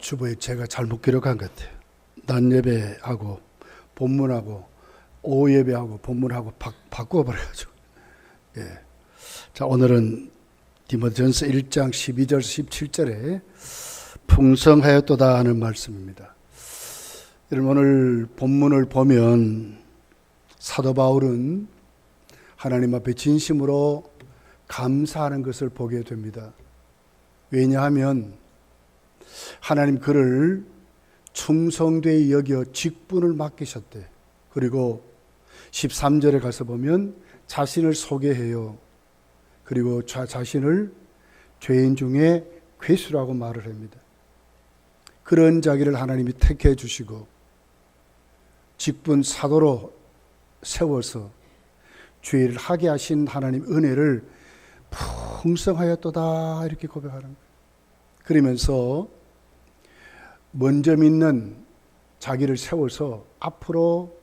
주보에 제가 잘못 기록한 것 같아요. 낮 예배하고 본문하고 오후 예배하고 본문하고 바꾸어버려가지고. 예. 자, 오늘은 디모데전서 1장 12절에서 17절에 풍성하였도다 하는 말씀입니다. 여러분, 오늘 본문을 보면 사도 바울은 하나님 앞에 진심으로 감사하는 것을 보게 됩니다. 왜냐하면 하나님 그를 충성되이 여겨 직분을 맡기셨대. 그리고 13절에 가서 보면 자신을 소개해요. 그리고 자신을 죄인 중에 괴수라고 말을 합니다. 그런 자기를 하나님이 택해 주시고 직분 사도로 세워서 죄를 하게 하신 하나님 은혜를 풍성하였도다 이렇게 고백하는 거예요. 그러면서 먼저 믿는 자기를 세워서 앞으로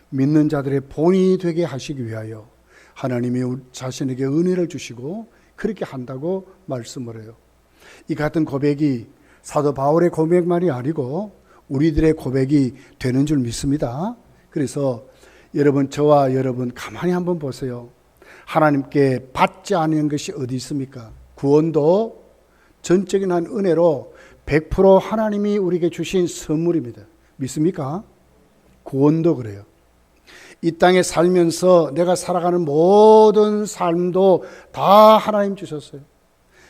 믿는 자들의 본이 되게 하시기 위하여 하나님이 자신에게 은혜를 주시고 그렇게 한다고 말씀을 해요. 이 같은 고백이 사도 바울의 고백만이 아니고 우리들의 고백이 되는 줄 믿습니다. 그래서 여러분, 저와 여러분 가만히 한번 보세요. 하나님께 받지 않은 것이 어디 있습니까? 구원도 전적인 한 은혜로 100% 하나님이 우리에게 주신 선물입니다. 믿습니까? 구원도 그래요. 이 땅에 살면서 내가 살아가는 모든 삶도 다 하나님 주셨어요.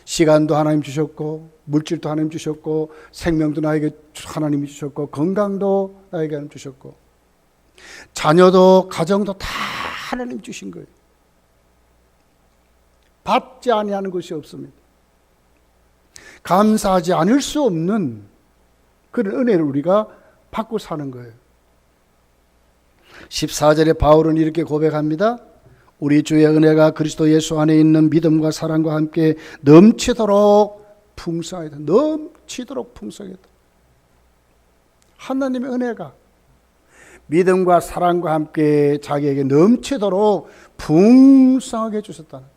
시간도 하나님 주셨고, 물질도 하나님 주셨고, 생명도 나에게 하나님이 주셨고, 건강도 나에게 하나님 주셨고, 자녀도 가정도 다 하나님 주신 거예요. 받지 아니하는 것이 없습니다. 감사하지 않을 수 없는 그런 은혜를 우리가 받고 사는 거예요. 14절에 바울은 이렇게 고백합니다. 우리 주의 은혜가 그리스도 예수 안에 있는 믿음과 사랑과 함께 넘치도록 풍성하다. 넘치도록 풍성하다. 하나님의 은혜가 믿음과 사랑과 함께 자기에게 넘치도록 풍성하게 주셨다는 거예요.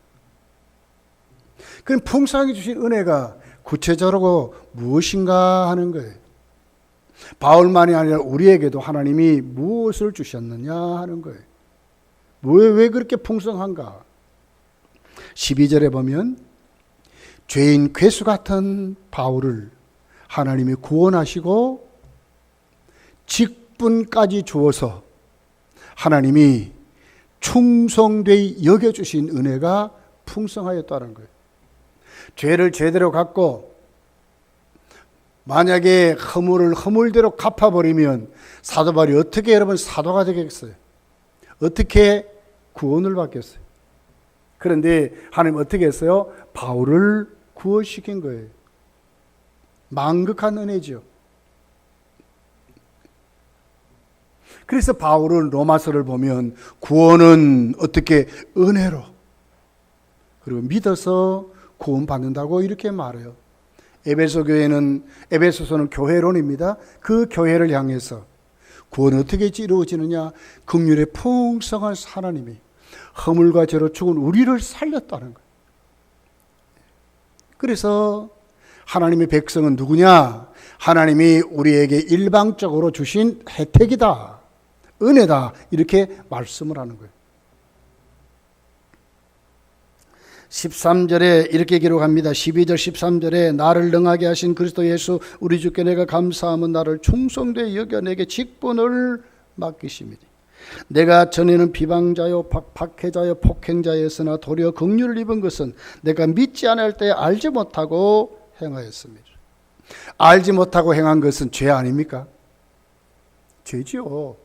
그럼 풍성하게 주신 은혜가 구체적으로 무엇인가 하는 거예요. 바울만이 아니라 우리에게도 하나님이 무엇을 주셨느냐 하는 거예요. 왜 그렇게 풍성한가? 12절에 보면 죄인 괴수 같은 바울을 하나님이 구원하시고 직분까지 주어서 하나님이 충성되이 여겨주신 은혜가 풍성하였다는 거예요. 죄를 제대로 갚고 만약에 허물을 허물대로 갚아버리면 사도 바울이 어떻게 여러분 사도가 되겠어요? 어떻게 구원을 받겠어요? 그런데 하나님 어떻게 했어요? 바울을 구원시킨 거예요. 망극한 은혜죠. 그래서 바울은 로마서를 보면 구원은 어떻게 은혜로 그리고 믿어서 구원받는다고 이렇게 말해요. 에베소서는 교회론입니다. 그 교회를 향해서 구원은 어떻게 이루어지느냐? 긍휼의 풍성한 하나님이 허물과 죄로 죽은 우리를 살렸다는 거예요. 그래서 하나님의 백성은 누구냐? 하나님이 우리에게 일방적으로 주신 혜택이다. 은혜다. 이렇게 말씀을 하는 거예요. 13절에 이렇게 기록합니다. 12절 13절에 나를 능하게 하신 그리스도 예수 우리 주께 내가 감사함은 나를 충성되이 여겨 내게 직분을 맡기심이니 내가 전에는 비방자요 박해자요 폭행자였으나 도리어 긍휼을 입은 것은 내가 믿지 않을 때 알지 못하고 행하였습니다. 알지 못하고 행한 것은 죄 아닙니까? 죄지요.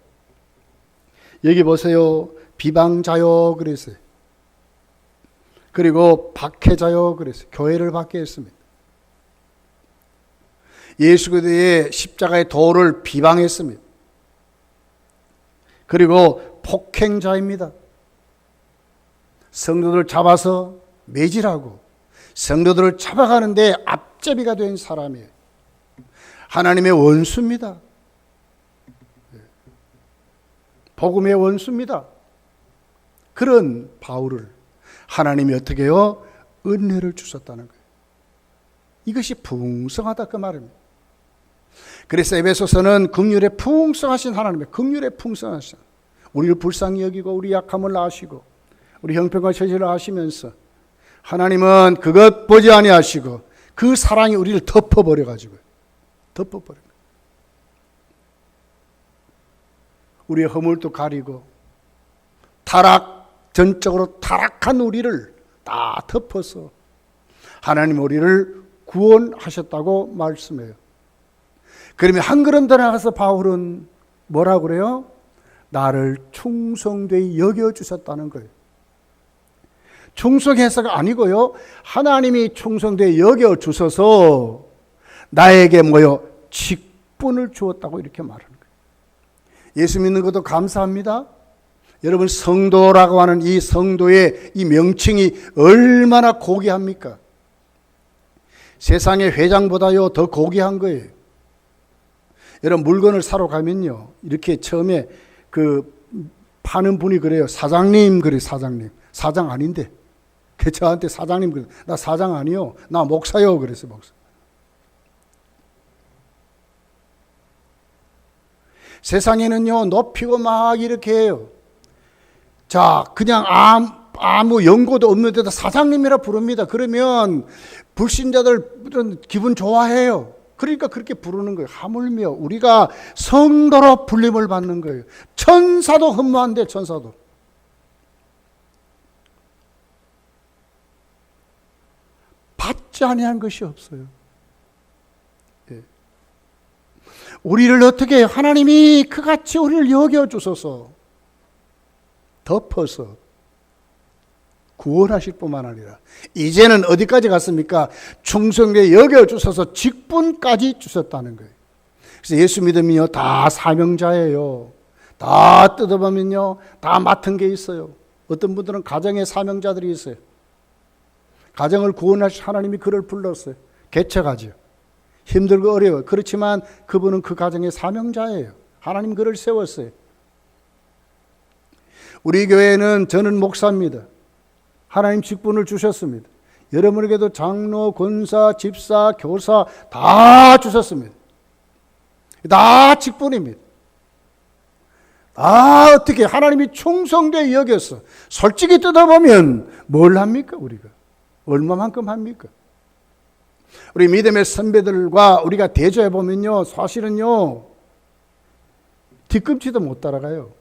여기 보세요. 비방자요 그랬어요. 그리고 박해자요 그랬어요. 교회를 받게 했습니다. 예수 그리스도의 십자가의 도를 비방했습니다. 그리고 폭행자입니다. 성도들을 잡아서 매질하고 성도들을 잡아가는데 앞제비가 된 사람이에요. 하나님의 원수입니다. 복음의 원수입니다. 그런 바울을 하나님이 어떻게 해요? 은혜를 주셨다는 거예요. 이것이 풍성하다 그 말입니다. 그래서 에베소서는 긍휼에 풍성하신 하나님의 긍휼에 풍성하신 우리를 불쌍히 여기고 우리 약함을 아시고 우리 형편과 처지를 아시면서 하나님은 그것 보지 아니하시고 그 사랑이 우리를 덮어버려가지고 우리의 허물도 가리고 전적으로 타락한 우리를 다 덮어서 하나님 우리를 구원하셨다고 말씀해요. 그러면 한 걸음 더 나가서 바울은 뭐라고 그래요? 나를 충성되이 여겨주셨다는 거예요. 충성해서가 아니고요, 하나님이 충성되이 여겨주셔서 나에게 직분을 주었다고 이렇게 말하는 거예요. 예수 믿는 것도 감사합니다. 여러분, 성도라고 하는 이 성도의 이 명칭이 얼마나 고귀합니까? 세상의 회장보다요 더 고귀한 거예요. 여러분, 물건을 사러 가면요, 이렇게 처음에 파는 분이 그래요. 사장님, 그래, 사장님. 사장 아닌데. 저한테 사장님, 그래. 나 사장 아니요. 나 목사요. 그래서 목사. 세상에는요, 높이고 막 이렇게 해요. 자, 그냥 아무 연고도 없는 데다 사장님이라 부릅니다. 그러면 불신자들은 기분 좋아해요. 그러니까 그렇게 부르는 거예요. 하물며 우리가 성도로 불림을 받는 거예요. 천사도 흠모한대, 천사도. 받지 아니한 것이 없어요. 예. 우리를 어떻게 해요? 하나님이 그같이 우리를 여겨주셔서 덮어서 구원하실 뿐만 아니라 이제는 어디까지 갔습니까? 충성되게 여겨주셔서 직분까지 주셨다는 거예요. 그래서 예수 믿으면요 다 사명자예요. 다 뜯어보면요 다 맡은 게 있어요. 어떤 분들은 가정의 사명자들이 있어요. 가정을 구원하실 하나님이 그를 불렀어요. 개척하죠. 힘들고 어려워요. 그렇지만 그분은 그 가정의 사명자예요. 하나님 그를 세웠어요. 우리 교회는 저는 목사입니다. 하나님 직분을 주셨습니다. 여러분에게도 장로, 권사, 집사, 교사 다 주셨습니다. 다 직분입니다. 다 어떻게 하나님이 충성되게 여겼어. 솔직히 뜯어보면 뭘 합니까 우리가? 얼마만큼 합니까? 우리 믿음의 선배들과 우리가 대조해 보면요 사실은요 뒤꿈치도 못 따라가요.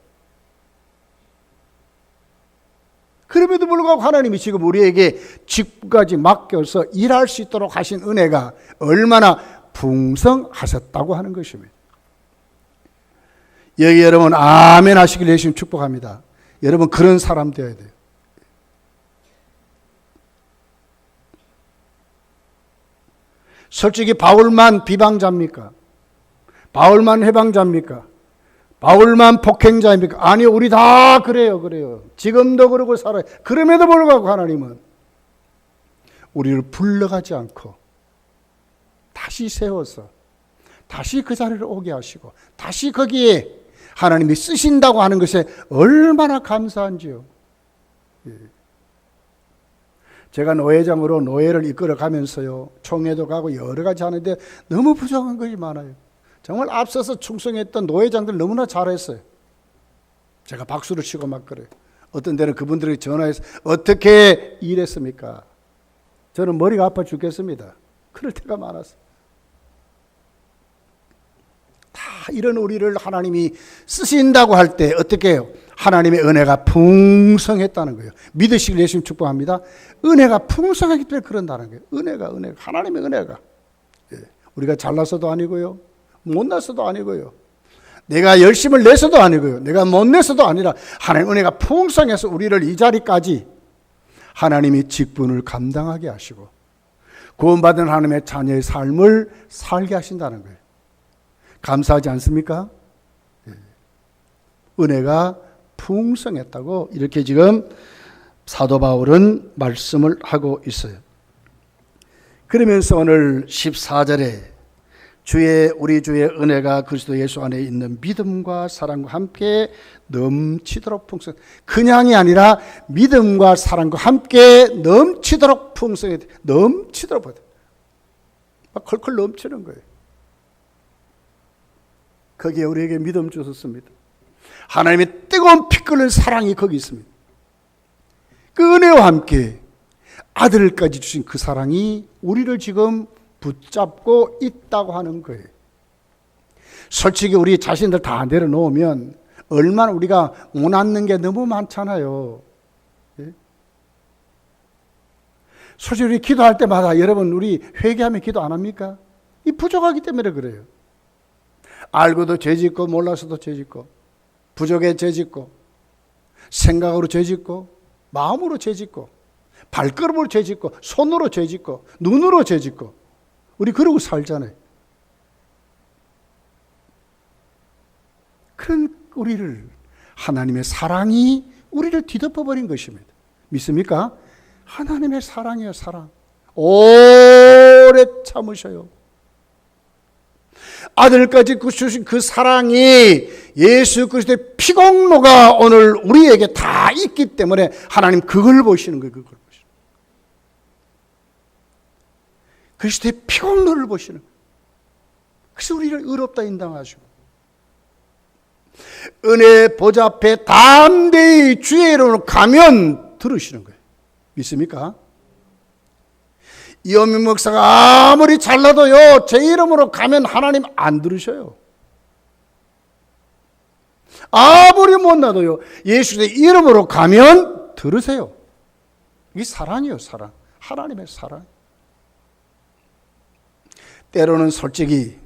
그럼에도 불구하고 하나님이 지금 우리에게 직분까지 맡겨서 일할 수 있도록 하신 은혜가 얼마나 풍성하셨다고 하는 것입니다. 여기 여러분 아멘 하시길 예수님 축복합니다. 여러분 그런 사람 되어야 돼요. 솔직히 바울만 비방자입니까? 바울만 해방자입니까? 바울만 폭행자입니까? 아니요, 우리 다 그래요. 지금도 그러고 살아요. 그럼에도 불구하고 하나님은 우리를 불러가지 않고 다시 세워서 다시 그 자리를 오게 하시고 다시 거기에 하나님이 쓰신다고 하는 것에 얼마나 감사한지요. 제가 노회장으로 노회를 이끌어 가면서요 총회도 가고 여러 가지 하는데 너무 부족한 것이 많아요. 정말 앞서서 충성했던 노회장들 너무나 잘했어요. 제가 박수를 치고 막 그래요. 어떤 데는 그분들이 전화해서 어떻게 일했습니까? 저는 머리가 아파 죽겠습니다. 그럴 때가 많았어요. 다 이런 우리를 하나님이 쓰신다고 할 때 어떻게 해요? 하나님의 은혜가 풍성했다는 거예요. 믿으시길 예수님 축복합니다. 은혜가 풍성하기 때문에 그런다는 거예요. 은혜가 하나님의 은혜가 우리가 잘나서도 아니고요 못나서도 아니고요 내가 열심을 내서도 아니고요 내가 못 내서도 아니라 하나님의 은혜가 풍성해서 우리를 이 자리까지 하나님이 직분을 감당하게 하시고 구원받은 하나님의 자녀의 삶을 살게 하신다는 거예요. 감사하지 않습니까? 은혜가 풍성했다고 이렇게 지금 사도 바울은 말씀을 하고 있어요. 그러면서 오늘 14절에 우리 주의 은혜가 그리스도 예수 안에 있는 믿음과 사랑과 함께 넘치도록 풍성. 그냥이 아니라 믿음과 사랑과 함께 넘치도록 풍성해. 넘치도록 막 컬컬 넘치는 거예요. 거기에 우리에게 믿음 주셨습니다. 하나님의 뜨거운 피 끓는 사랑이 거기 있습니다. 그 은혜와 함께 아들까지 주신 그 사랑이 우리를 지금 붙잡고 있다고 하는 거예요. 솔직히 우리 자신들 다 내려놓으면 얼마나 우리가 못 앉는 게 너무 많잖아요. 예? 솔직히 우리 기도할 때마다 여러분 우리 회개하며 기도 안 합니까? 이 부족하기 때문에 그래요. 알고도 죄짓고 몰라서도 죄짓고 부족에 죄짓고 생각으로 죄짓고 마음으로 죄짓고 발걸음으로 죄짓고 손으로 죄짓고 눈으로 죄짓고 우리 그러고 살잖아요. 그런 우리를 하나님의 사랑이 우리를 뒤덮어버린 것입니다. 믿습니까? 하나님의 사랑이에요. 사랑. 오래 참으셔요. 아들까지 주신 그 사랑이 예수 그리스도의 피공로가 오늘 우리에게 다 있기 때문에 하나님 그걸 보시는 거예요. 그걸 보시는 거예요. 그리스도의 피공로를 보시는 거예요. 그래서 우리를 의롭다 인정하시고 은혜 보좌 앞에 담대히 주의 이름으로 가면 들으시는 거예요. 믿습니까? 이어민 목사가 아무리 잘나도요 제 이름으로 가면 하나님 안 들으셔요. 아무리 못나도요 예수의 이름으로 가면 들으세요. 이게 사랑이에요. 사랑. 하나님의 사랑. 때로는 솔직히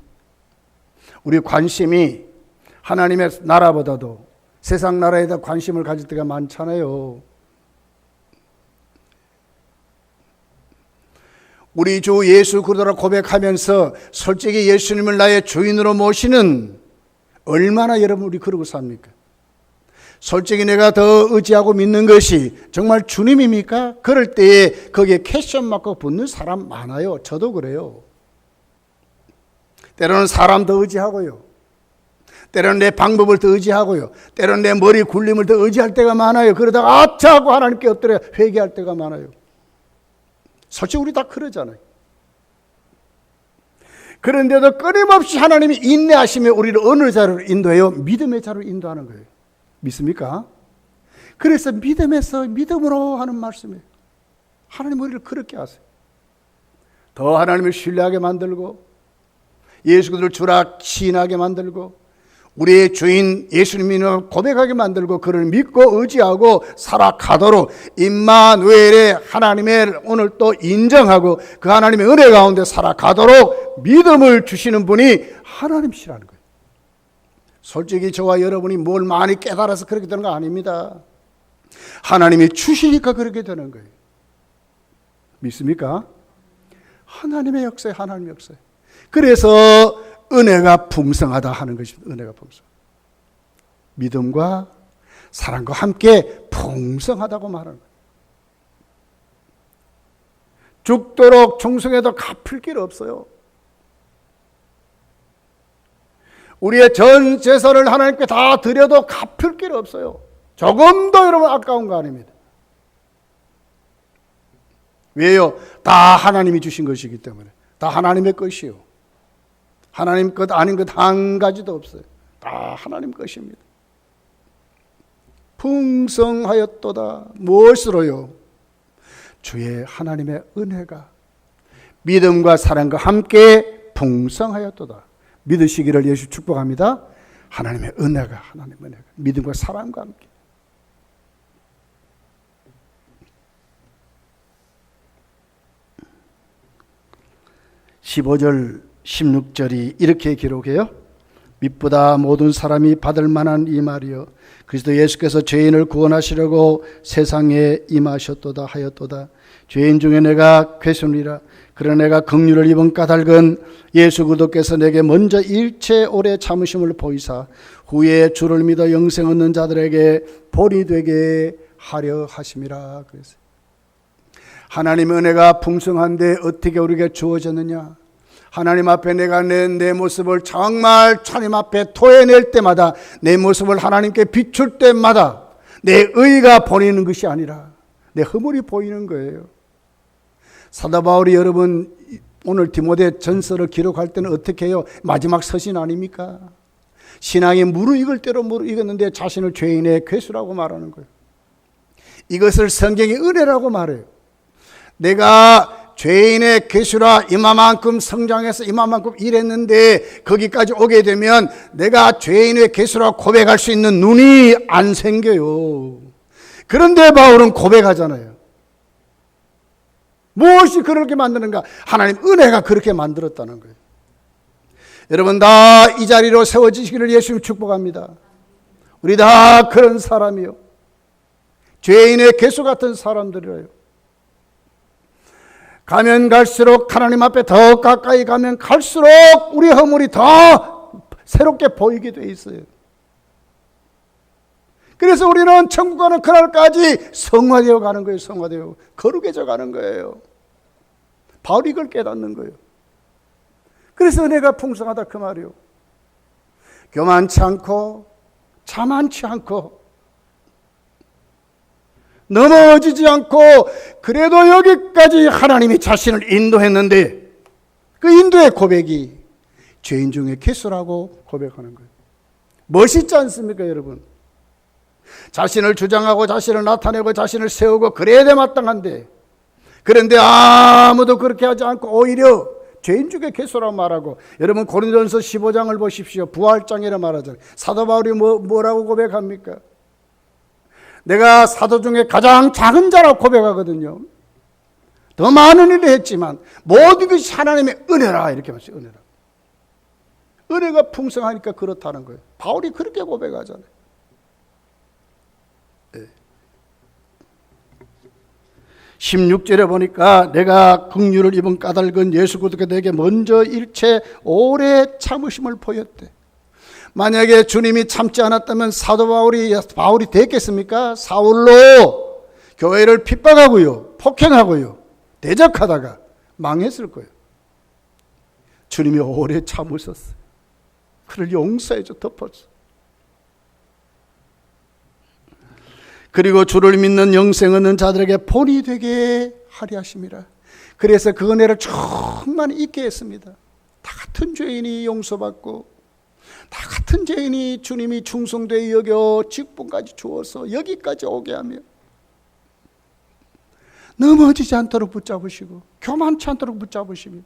우리 관심이 하나님의 나라보다도 세상 나라에 더 관심을 가질 때가 많잖아요. 우리 주 예수 그리스도라 고백하면서 솔직히 예수님을 나의 주인으로 모시는 얼마나 여러분 우리 그러고 삽니까? 솔직히 내가 더 의지하고 믿는 것이 정말 주님입니까? 그럴 때에 거기에 퀘스천 마크 붙는 사람 많아요. 저도 그래요. 때로는 사람 더 의지하고요. 때로는 내 방법을 더 의지하고요. 때로는 내 머리 굴림을 더 의지할 때가 많아요. 그러다가 아차 하고 하나님께 엎드려 회개할 때가 많아요. 솔직히 우리 다 그러잖아요. 그런데도 끊임없이 하나님이 인내하시며 우리를 어느 자리로 인도해요? 믿음의 자리로 인도하는 거예요. 믿습니까? 그래서 믿음에서 믿음으로 하는 말씀이에요. 하나님 우리를 그렇게 하세요. 더 하나님을 신뢰하게 만들고 예수 그리스도를 주라 시인하게 만들고 우리의 주인 예수님을 고백하게 만들고 그를 믿고 의지하고 살아가도록 임마누엘의 하나님의 오늘 또 인정하고 그 하나님의 은혜 가운데 살아가도록 믿음을 주시는 분이 하나님이시라는 거예요. 솔직히 저와 여러분이 뭘 많이 깨달아서 그렇게 되는 거 아닙니다. 하나님이 주시니까 그렇게 되는 거예요. 믿습니까? 하나님의 역사에 하나님의 역사에. 그래서 은혜가 풍성하다 하는 것입니다. 은혜가 풍성. 믿음과 사랑과 함께 풍성하다고 말하는 거예요. 죽도록 충성해도 갚을 길 없어요. 우리의 전 재산을 하나님께 다 드려도 갚을 길 없어요. 조금도 여러분 아까운 거 아닙니다. 왜요? 다 하나님이 주신 것이기 때문에. 다 하나님의 것이요. 하나님 것 아닌 것 한 가지도 없어요. 다 하나님 것입니다. 풍성하였도다. 무엇으로요? 주의 하나님의 은혜가 믿음과 사랑과 함께 풍성하였도다. 믿으시기를 예수 축복합니다. 하나님의 은혜가 믿음과 사랑과 함께. (15절) 16절이 이렇게 기록해요. 믿보다 모든 사람이 받을 만한 이 말이요 그리스도 예수께서 죄인을 구원하시려고 세상에 임하셨도다 하였도다. 죄인 중에 내가 괴순이라. 그러나 내가 긍휼을 입은 까닭은 예수 그리스도께서 내게 먼저 일체 오래 참으심을 보이사 후에 주를 믿어 영생 얻는 자들에게 본이 되게 하려 하심이라. 그랬어요. 하나님의 은혜가 풍성한데 어떻게 우리에게 주어졌느냐? 하나님 앞에 내가 내 모습을 정말 하나님 앞에 토해낼 때마다 내 모습을 하나님께 비출 때마다 내 의가 보이는 것이 아니라 내 허물이 보이는 거예요. 사도 바울이 여러분 오늘 디모데 전서를 기록할 때는 어떻게 해요? 마지막 서신 아닙니까? 신앙이 무르익을 대로 무르익었는데 자신을 죄인의 괴수라고 말하는 거예요. 이것을 성경이 은혜라고 말해요. 내가 죄인의 괴수라 이만큼 성장해서 이만큼 일했는데 거기까지 오게 되면 내가 죄인의 괴수라 고백할 수 있는 눈이 안 생겨요. 그런데 바울은 고백하잖아요. 무엇이 그렇게 만드는가? 하나님 은혜가 그렇게 만들었다는 거예요. 여러분 다 이 자리로 세워지시기를 예수님 축복합니다. 우리 다 그런 사람이요. 죄인의 괴수 같은 사람들이에요. 가면 갈수록 하나님 앞에 더 가까이 가면 갈수록 우리 허물이 더 새롭게 보이게 돼 있어요. 그래서 우리는 천국 가는 그날까지 성화되어 가는 거예요. 성화되어 거룩해져 가는 거예요. 바울이 이걸 깨닫는 거예요. 그래서 은혜가 풍성하다 그 말이요. 교만치 않고 자만치 않고 넘어지지 않고 그래도 여기까지 하나님이 자신을 인도했는데 그 인도의 고백이 죄인 중에 괴수라고 고백하는 거예요. 멋있지 않습니까 여러분? 자신을 주장하고 자신을 나타내고 자신을 세우고 그래야 돼 마땅한데 그런데 아무도 그렇게 하지 않고 오히려 죄인 중에 괴수라고 말하고 여러분 고린도전서 15장을 보십시오. 부활장이라 말하잖아요. 사도 바울이 뭐라고 고백합니까? 내가 사도 중에 가장 작은 자라고 고백하거든요. 더 많은 일을 했지만 모든 것이 하나님의 은혜라 이렇게 말해요. 은혜라. 은혜가 풍성하니까 그렇다는 거예요. 바울이 그렇게 고백하잖아요. 네. 16절에 보니까 내가 긍휼을 입은 까닭은 예수 그리스도가 내게 먼저 일체 오래 참으심을 보였대. 만약에 주님이 참지 않았다면 사도 바울이 됐겠습니까? 사울로 교회를 핍박하고요, 폭행하고요, 대적하다가 망했을 거예요. 주님이 오래 참으셨어요. 그를 용서해줘 덮었어. 그리고 주를 믿는 영생 얻는 자들에게 본이 되게 하리 하심이라. 그래서 그 은혜를 충만히 있게 했습니다. 다 같은 죄인이 용서받고 다 같은 죄인이 주님이 충성되게 여겨 직분까지 주어서 여기까지 오게 하며 넘어지지 않도록 붙잡으시고 교만치 않도록 붙잡으시며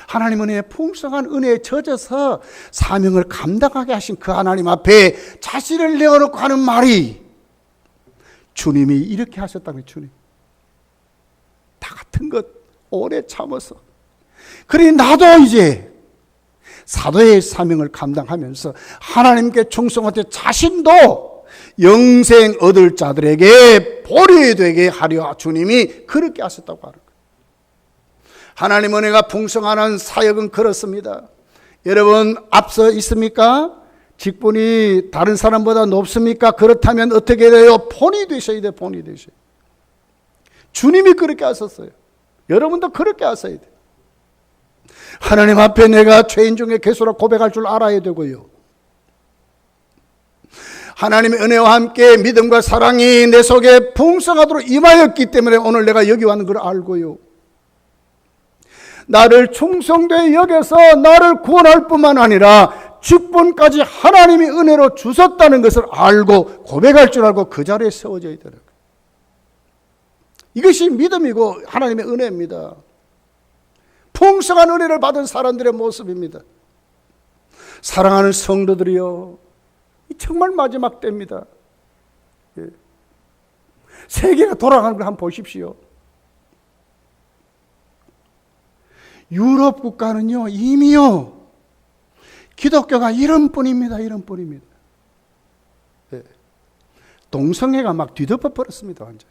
하나님 은혜의 풍성한 은혜에 젖어서 사명을 감당하게 하신 그 하나님 앞에 자신을 내어놓고 하는 말이 주님이 이렇게 하셨다면 주님 다 같은 것 오래 참아서 그러니 나도 이제 사도의 사명을 감당하면서 하나님께 충성할 자신도 영생 얻을 자들에게 보리 되게 하려 주님이 그렇게 하셨다고 하는 거예요. 하나님 은혜가 풍성한 사역은 그렇습니다. 여러분 앞서 있습니까? 직분이 다른 사람보다 높습니까? 그렇다면 어떻게 돼요? 본이 되셔야 돼요. 본이 되셔야 돼요. 주님이 그렇게 하셨어요. 여러분도 그렇게 하셔야 돼요. 하나님 앞에 내가 죄인 중에 괴수라 고백할 줄 알아야 되고요. 하나님의 은혜와 함께 믿음과 사랑이 내 속에 풍성하도록 임하였기 때문에 오늘 내가 여기 왔는 걸 알고요. 나를 충성되게 여겨서 나를 구원할 뿐만 아니라 직분까지 하나님이 은혜로 주셨다는 것을 알고 고백할 줄 알고 그 자리에 세워져야 되는 거예요. 이것이 믿음이고 하나님의 은혜입니다. 풍성한 은혜를 받은 사람들의 모습입니다. 사랑하는 성도들이요, 정말 마지막 때입니다. 세계가 돌아가는 걸 한번 보십시오. 유럽 국가는요 이미요 기독교가 이런뿐입니다. 이런뿐입니다. 동성애가 막 뒤덮어 버렸습니다. 완전.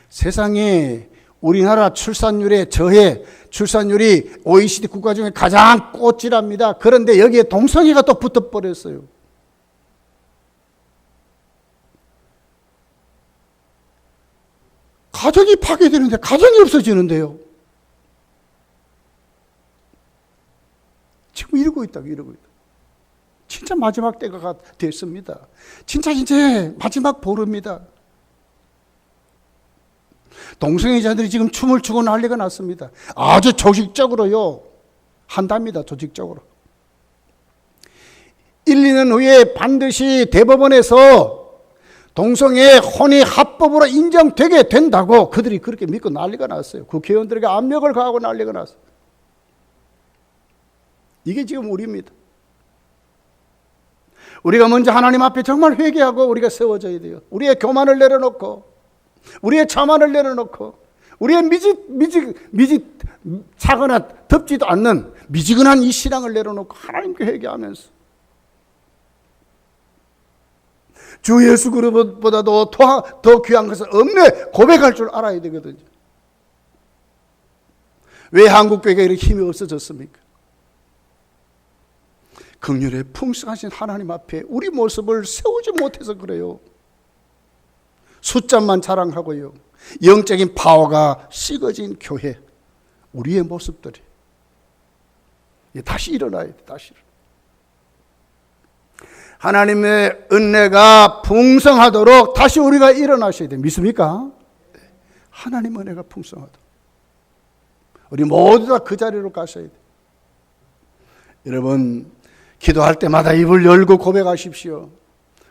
세상에 우리나라 출산율에 저해 출산율이 OECD 국가 중에 가장 꽃질합니다. 그런데 여기에 동성애가 또 붙어버렸어요. 가정이 파괴되는데 가정이 없어지는데요. 지금 이러고 있다. 진짜 마지막 때가 됐습니다. 진짜 이제 마지막 보루입니다. 동성애자들이 지금 춤을 추고 난리가 났습니다. 아주 조직적으로요 한답니다. 조직적으로. 1, 2년 후에 반드시 대법원에서 동성애 혼이 합법으로 인정되게 된다고 그들이 그렇게 믿고 난리가 났어요. 국회의원들에게 압력을 가하고 난리가 났어요. 이게 지금 우리입니다. 우리가 먼저 하나님 앞에 정말 회개하고 우리가 세워져야 돼요. 우리의 교만을 내려놓고, 우리의 자만을 내려놓고, 우리의 차거나 덥지도 않는 미지근한 이 신앙을 내려놓고 하나님께 회개하면서 주 예수 그리스도보다도 더 귀한 것은 없네 고백할 줄 알아야 되거든요. 왜 한국교회가 이렇게 힘이 없어졌습니까? 긍휼의 풍성하신 하나님 앞에 우리 모습을 세우지 못해서 그래요. 숫자만 자랑하고요. 영적인 파워가 식어진 교회, 우리의 모습들이 다시 일어나야 돼. 다시 하나님의 은혜가 풍성하도록 다시 우리가 일어나셔야 돼. 믿습니까? 하나님 은혜가 풍성하도록 우리 모두 다 그 자리로 가셔야 돼. 여러분, 기도할 때마다 입을 열고 고백하십시오.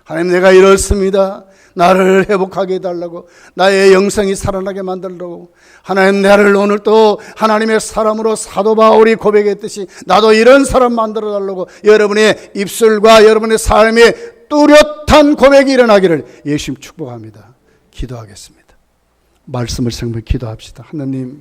하나님, 내가 이렇습니다. 나를 회복하게 해달라고, 나의 영성이 살아나게 만들라고. 하나님, 나를 오늘 또 하나님의 사람으로 사도 바울이 고백했듯이 나도 이런 사람 만들어달라고 여러분의 입술과 여러분의 삶에 뚜렷한 고백이 일어나기를 예수님 축복합니다. 기도하겠습니다. 말씀을 생각해 기도합시다. 하나님,